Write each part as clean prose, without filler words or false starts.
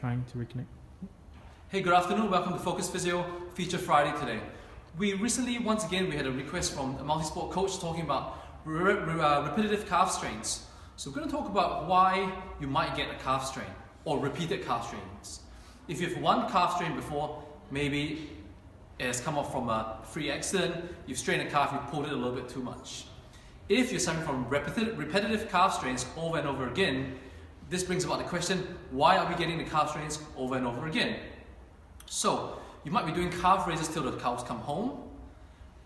trying to reconnect. Hey, good afternoon. Welcome to Focus Physio Feature Friday today. We recently, once again, we had a request from a multi-sport coach talking about repetitive calf strains. So we're going to talk about why you might get a calf strain or repeated calf strains. If you've one calf strain before, maybe it has come off from a free accident, you've strained a calf, you've pulled it a little bit too much. If you're suffering from repetitive calf strains over and over again, this brings about the question, why are we getting the calf strains over and over again? So, you might be doing calf raises till the cows come home.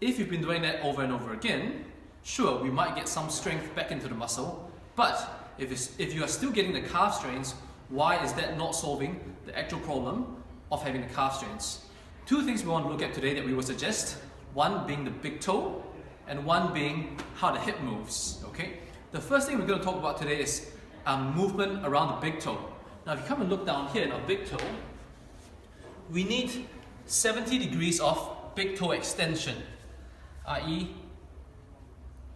If you've been doing that over and over again, sure, we might get some strength back into the muscle, but if you are still getting the calf strains, why is that not solving the actual problem of having the calf strains? Two things we want to look at today that we would suggest, one being the big toe, and one being how the hip moves, okay? The first thing we're going to talk about today is movement around the big toe. Now if you come and look down here in our big toe, we need 70 degrees of big toe extension, i.e.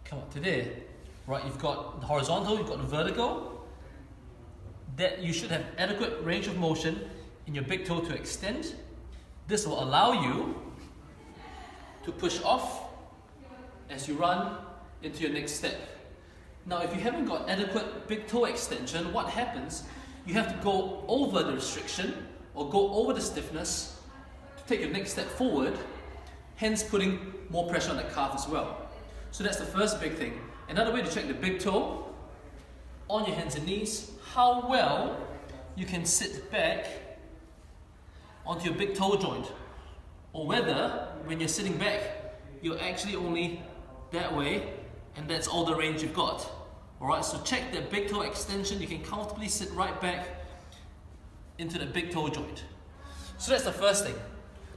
come up to there, right? You've got the horizontal, you've got the vertical, that you should have adequate range of motion in your big toe to extend. This will allow you to push off as you run into your next step. Now if you haven't got adequate big toe extension, what happens? You have to go over the restriction or go over the stiffness to take your next step forward, hence putting more pressure on the calf as well. So that's the first big thing. Another way to check the big toe, on your hands and knees, how well you can sit back onto your big toe joint, or whether when you're sitting back, you're actually only that way, and that's all the range you've got. Alright, so check the big toe extension. You can comfortably sit right back into the big toe joint. So that's the first thing.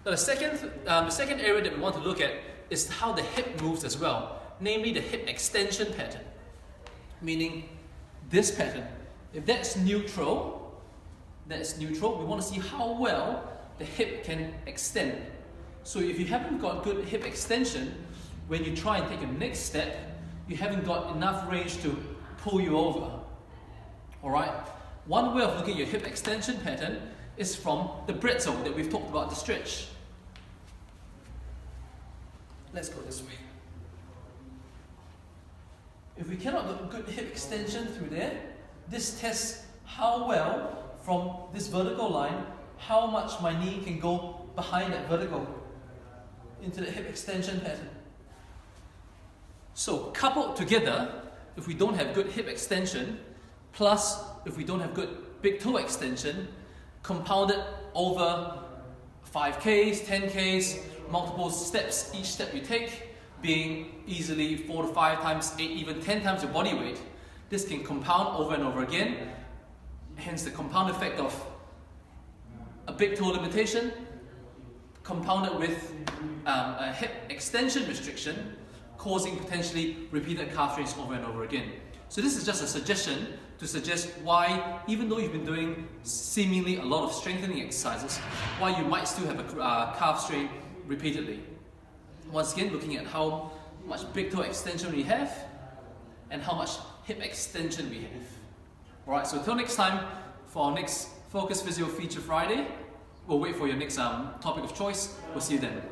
Now the second area that we want to look at is how the hip moves as well, namely the hip extension pattern. Meaning this pattern. If that's neutral, we want to see how well the hip can extend. So if you haven't got good hip extension, when you try and take your next step, you haven't got enough range to pull you over. Alright? One way of looking at your hip extension pattern is from the bretzel that we've talked about, the stretch. Let's go this way. If we cannot get good hip extension through there, this tests how well from this vertical line, how much my knee can go behind that vertical into the hip extension pattern. So coupled together, if we don't have good hip extension, plus if we don't have good big toe extension, compounded over 5Ks, 10Ks, multiple steps, each step you take being easily 4 to 5 times, 8, even 10 times your body weight, this can compound over and over again, hence the compound effect of a big toe limitation compounded with a hip extension restriction, causing potentially repeated calf strains over and over again. So this is just a suggestion to suggest why, even though you've been doing seemingly a lot of strengthening exercises, why you might still have a calf strain repeatedly. Once again, looking at how much big toe extension we have and how much hip extension we have. Alright, so until next time, for our next Focus Physio Feature Friday, we'll wait for your next topic of choice. We'll see you then.